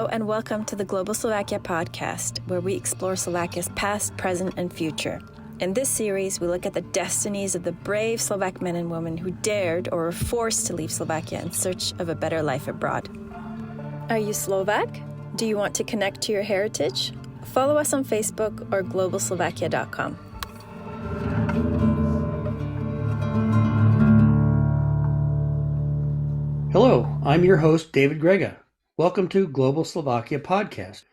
Hello and welcome to the Global Slovakia podcast, where we explore Slovakia's past, present, and future. In this series, we look at the destinies of the brave Slovak men and women who dared or were forced to leave Slovakia in search of a better life abroad. Are you Slovak? Do you want to connect to your heritage? Follow us on Facebook or globalslovakia.com. Hello, I'm your host, David Grega. Welcome to Global Slovakia Podcast.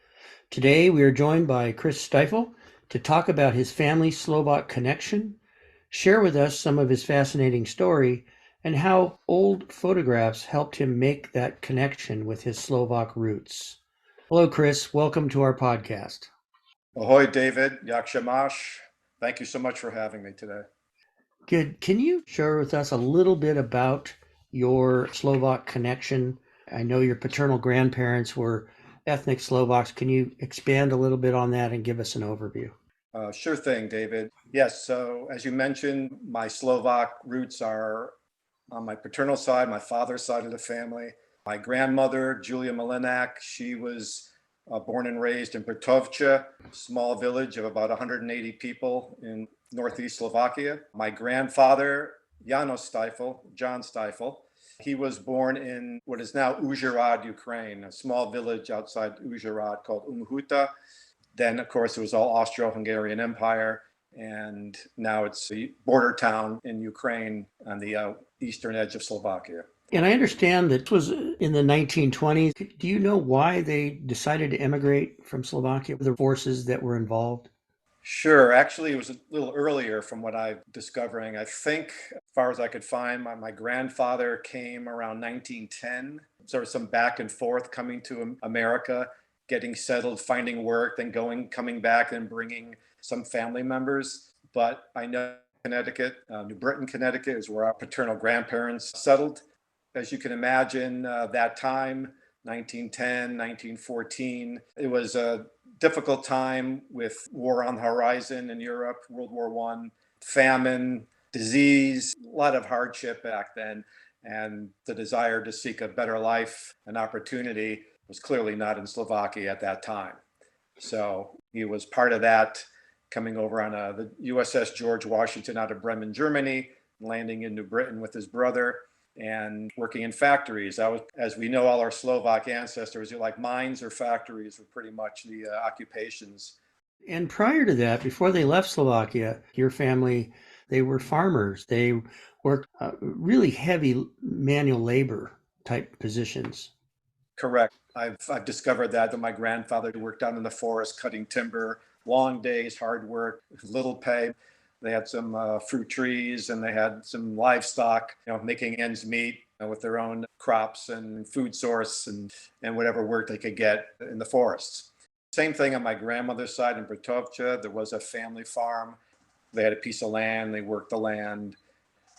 Today we are joined by Chris Stifel to talk about his family's Slovak connection, share with us some of his fascinating story, and how old photographs helped him make that connection with his Slovak roots. Hello, Chris. Welcome to our podcast. Ahoy, David. Jak się masz? Thank you so much for having me today. Good. Can you share with us a little bit about your Slovak connection? I know your paternal grandparents were ethnic Slovaks. Can you expand a little bit on that and give us an overview? Sure thing, David. Yes, so as you mentioned, my Slovak roots are on my paternal side, my father's side of the family. My grandmother, Julia Malinak, she was born and raised in Brtovce, a small village of about 180 people in northeast Slovakia. My grandfather, Janos Stifel, John Stifel, he was born in what is now Užhorod, Ukraine, a small village outside Užhorod called Umhuta. Then, of course, it was all Austro-Hungarian Empire, and now it's a border town in Ukraine on the eastern edge of Slovakia. And I understand that this was in the 1920s. Do you know why they decided to emigrate from Slovakia, the forces that were involved? Sure. Actually, it was a little earlier from what I'm discovering. I think, as far as I could find, my grandfather came around 1910. So there was some back and forth coming to America, getting settled, finding work, then coming back and bringing some family members. But I know Connecticut, New Britain, Connecticut is where our paternal grandparents settled. As you can imagine, that time, 1910, 1914, it was a difficult time with war on the horizon in Europe, World War I, famine, disease, a lot of hardship back then. And the desire to seek a better life and opportunity was clearly not in Slovakia at that time. So he was part of that, coming over on the USS George Washington out of Bremen, Germany, landing in New Britain with his brother, and working in factories. That was, as we know, all our Slovak ancestors, like mines or factories were pretty much the occupations. And prior to that, before they left Slovakia, your family, they were farmers. They worked really heavy manual labor type positions. Correct. I've discovered that my grandfather worked out in the forest, cutting timber, long days, hard work, little pay. They had some fruit trees and they had some livestock, making ends meet with their own crops and food source and whatever work they could get in the forests. Same thing on my grandmother's side in Brtovce. There was a family farm. They had a piece of land. They worked the land.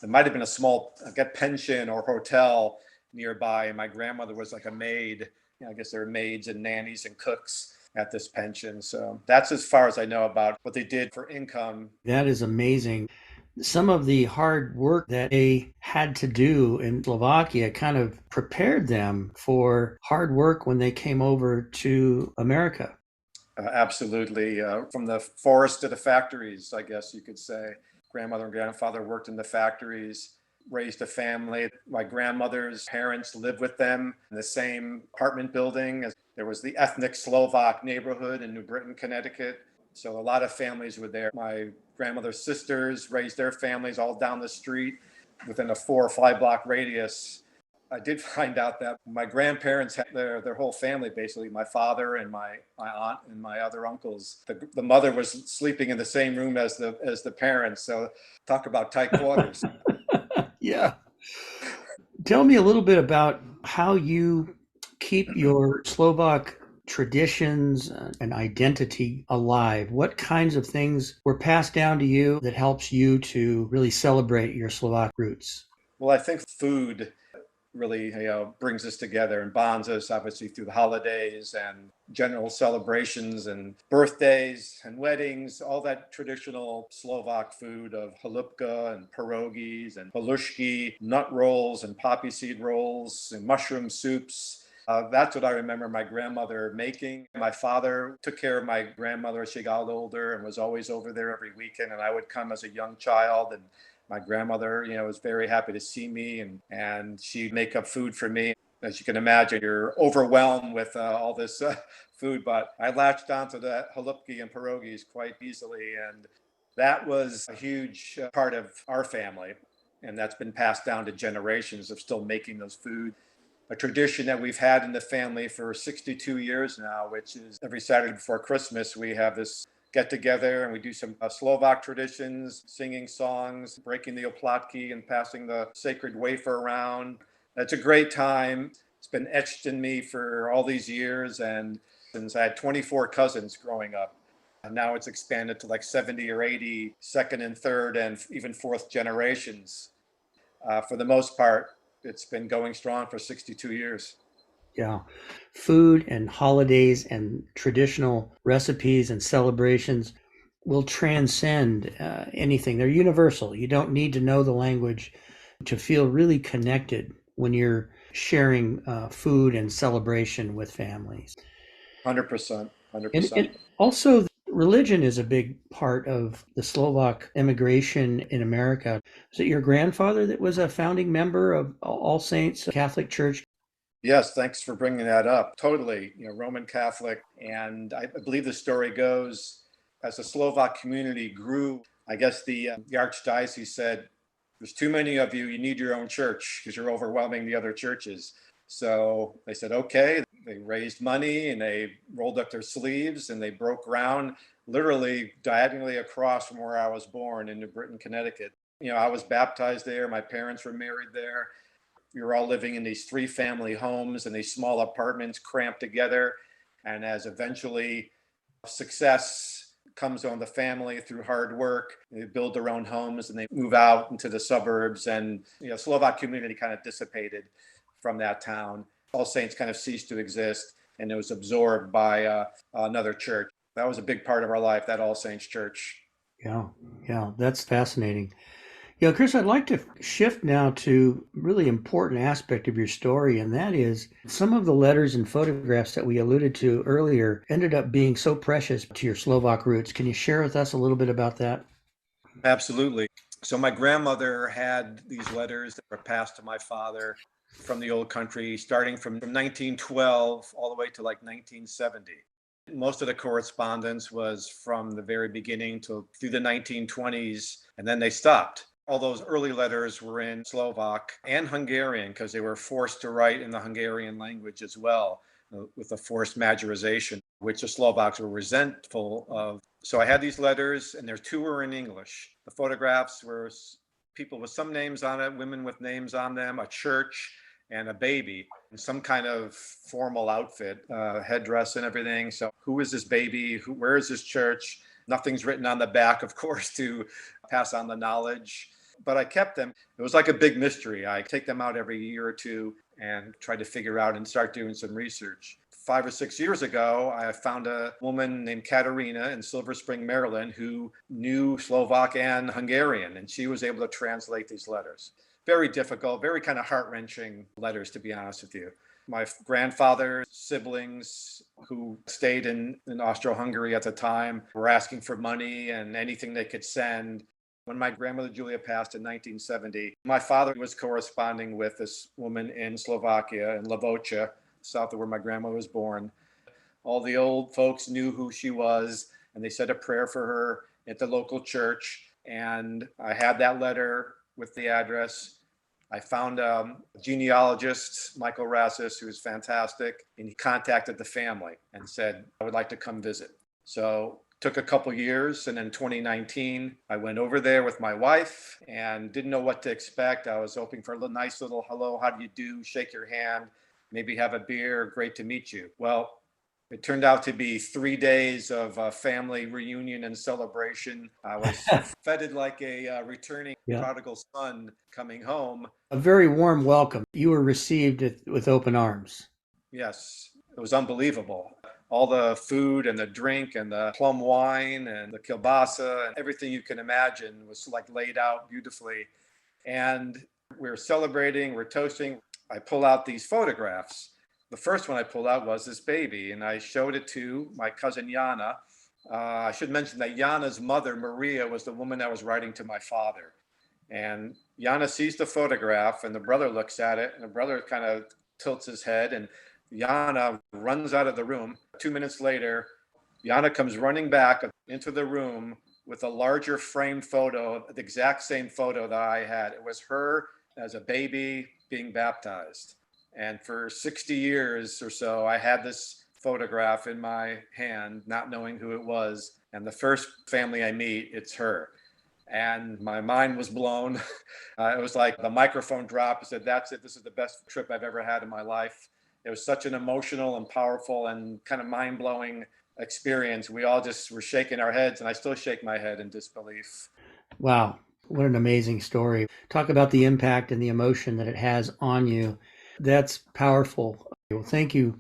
There might have been a small pension or hotel nearby. And my grandmother was like a maid. I guess there were maids and nannies and cooks at this pension. So that's as far as I know about what they did for income. That is amazing. Some of the hard work that they had to do in Slovakia kind of prepared them for hard work when they came over to America. Absolutely. From the forest to the factories, I guess you could say. Grandmother and grandfather worked in the factories, raised a family. My grandmother's parents lived with them in the same apartment building. There was the ethnic Slovak neighborhood in New Britain, Connecticut. So a lot of families were there. My grandmother's sisters raised their families all down the street within a 4 or 5 block radius. I did find out that my grandparents had their whole family, basically, my father and my aunt and my other uncles. The mother was sleeping in the same room as the parents. So talk about tight quarters. Yeah. Tell me a little bit about how you keep your Slovak traditions and identity alive. What kinds of things were passed down to you that helps you to really celebrate your Slovak roots? Well, I think food really brings us together and bonds us, obviously, through the holidays and general celebrations and birthdays and weddings, all that traditional Slovak food of chalupka and pierogies and halushki, nut rolls and poppy seed rolls and mushroom soups. That's what I remember my grandmother making. My father took care of my grandmother as she got older and was always over there every weekend. And I would come as a young child, and my grandmother, was very happy to see me, and she'd make up food for me. As you can imagine, you're overwhelmed with all this food, but I latched onto the halupki and pierogies quite easily. And that was a huge part of our family. And that's been passed down to generations of still making those food, a tradition that we've had in the family for 62 years now, which is every Saturday before Christmas, we have this get together and we do some Slovak traditions, singing songs, breaking the oplatki and passing the sacred wafer around. It's a great time. It's been etched in me for all these years. And since I had 24 cousins growing up, and now it's expanded to like 70 or 80 second and third and even fourth generations. For the most part, it's been going strong for 62 years. Yeah. Food and holidays and traditional recipes and celebrations will transcend anything. They're universal. You don't need to know the language to feel really connected when you're sharing food and celebration with families. 100%. And, 100%. and also, religion is a big part of the Slovak immigration in America. Was it your grandfather that was a founding member of All Saints Catholic Church? Yes, thanks for bringing that up. Totally, Roman Catholic. And I believe the story goes, as the Slovak community grew, I guess the archdiocese said, there's too many of you, you need your own church because you're overwhelming the other churches. So they said, okay, they raised money and they rolled up their sleeves and they broke ground literally diagonally across from where I was born in New Britain, Connecticut. I was baptized there. My parents were married there. We were all living in these 3-family homes and these small apartments cramped together. And as eventually success comes on the family through hard work, they build their own homes and they move out into the suburbs. And Slovak community kind of dissipated from that town. All Saints kind of ceased to exist, and it was absorbed by another church. That was a big part of our life, that All Saints church. Yeah, that's fascinating. Chris, I'd like to shift now to a really important aspect of your story, and that is some of the letters and photographs that we alluded to earlier ended up being so precious to your Slovak roots. Can you share with us a little bit about that? Absolutely. So my grandmother had these letters that were passed to my father from the old country, starting from 1912 all the way to like 1970. Most of the correspondence was from the very beginning to through the 1920s, and then they stopped. All those early letters were in Slovak and Hungarian because they were forced to write in the Hungarian language as well, with the forced majorization, which the Slovaks were resentful of. So I had these letters, and there 2 were in English. The photographs were people with some names on it, women with names on them, a church, and a baby in some kind of formal outfit, headdress and everything. So who is this baby? Where is this church? Nothing's written on the back, of course, to pass on the knowledge. But I kept them. It was like a big mystery. I take them out every year or two and try to figure out and start doing some research. 5 or 6 years ago, I found a woman named Katerina in Silver Spring, Maryland, who knew Slovak and Hungarian, and she was able to translate these letters. Very difficult, very kind of heart-wrenching letters, to be honest with you. My grandfather's siblings who stayed in Austro-Hungary at the time were asking for money and anything they could send. When my grandmother Julia passed in 1970, my father was corresponding with this woman in Slovakia, in Levocha, south of where my grandmother was born. All the old folks knew who she was, and they said a prayer for her at the local church. And I had that letter with the address. I found a genealogist, Michael Rassis, who was fantastic, and he contacted the family and said, I would like to come visit. So took a couple years, and in 2019, I went over there with my wife and didn't know what to expect. I was hoping for a nice little hello, how do you do, shake your hand, maybe have a beer, great to meet you. Well, it turned out to be 3 days of family reunion and celebration. I was feted like a returning Yeah. prodigal son coming home. A very warm welcome. You were received with open arms. Yes, it was unbelievable. All the food and the drink and the plum wine and the kielbasa and everything you can imagine was like laid out beautifully. And we're celebrating, we're toasting. I pull out these photographs The first one I pulled out was this baby, and I showed it to my cousin Jana. I should mention that Jana's mother, Maria, was the woman I was writing to my father. And Jana sees the photograph, and the brother looks at it, and the brother kind of tilts his head, and Jana runs out of the room. 2 minutes later, Jana comes running back into the room with a larger framed photo, the exact same photo that I had. It was her as a baby being baptized. And for 60 years or so, I had this photograph in my hand, not knowing who it was. And the first family I meet, it's her. And my mind was blown. It was like the microphone dropped. I said, that's it. This is the best trip I've ever had in my life. It was such an emotional and powerful and kind of mind-blowing experience. We all just were shaking our heads, and I still shake my head in disbelief. Wow, what an amazing story. Talk about the impact and the emotion that it has on you. That's powerful. Well, thank you,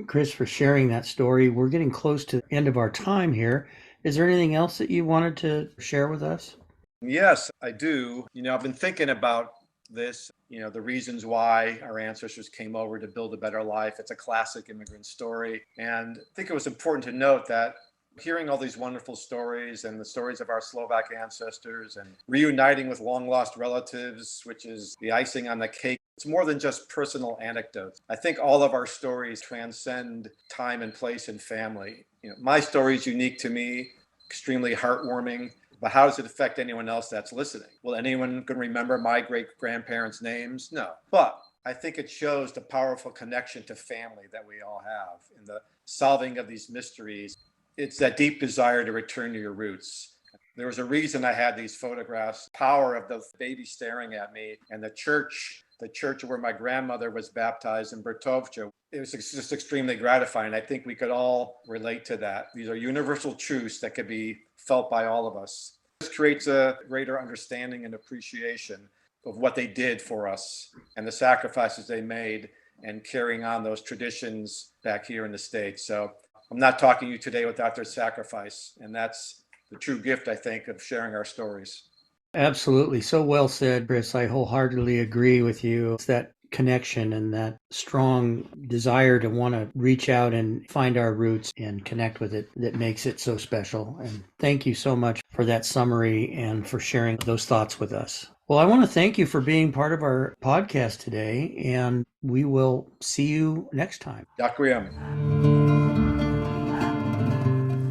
Chris, for sharing that story. We're getting close to the end of our time here. Is there anything else that you wanted to share with us? Yes, I do. I've been thinking about this, the reasons why our ancestors came over to build a better life. It's a classic immigrant story. And I think it was important to note that hearing all these wonderful stories and the stories of our Slovak ancestors and reuniting with long lost relatives, which is the icing on the cake, it's more than just personal anecdotes. I think all of our stories transcend time and place and family. My story is unique to me, extremely heartwarming. But how does it affect anyone else that's listening? Will anyone can remember my great-grandparents' names? No. But I think it shows the powerful connection to family that we all have in the solving of these mysteries. It's that deep desire to return to your roots. There was a reason I had these photographs, power of the baby staring at me, and the church where my grandmother was baptized in Bertovce. It was just extremely gratifying. I think we could all relate to that. These are universal truths that could be felt by all of us. This creates a greater understanding and appreciation of what they did for us and the sacrifices they made and carrying on those traditions back here in the States. So I'm not talking to you today without their sacrifice. And that's the true gift, I think, of sharing our stories. Absolutely. So well said, Chris. I wholeheartedly agree with you. It's that connection and that strong desire to want to reach out and find our roots and connect with it that makes it so special. And thank you so much for that summary and for sharing those thoughts with us. Well, I want to thank you for being part of our podcast today, and we will see you next time. Ďakujem.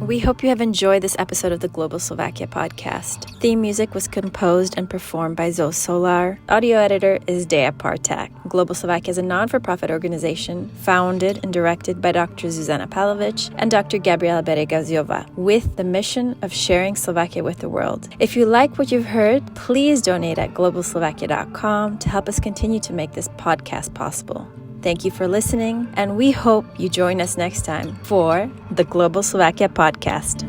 We hope you have enjoyed this episode of the Global Slovakia podcast. Theme music was composed and performed by Zoe Solar. Audio editor is Dea Partak. Global Slovakia is a non-for-profit organization founded and directed by Dr. Zuzana Pavlovic and Dr. Gabriela Beregaziova with the mission of sharing Slovakia with the world. If you like what you've heard, please donate at globalslovakia.com to help us continue to make this podcast possible. Thank you for listening, and we hope you join us next time for the Global Slovakia podcast.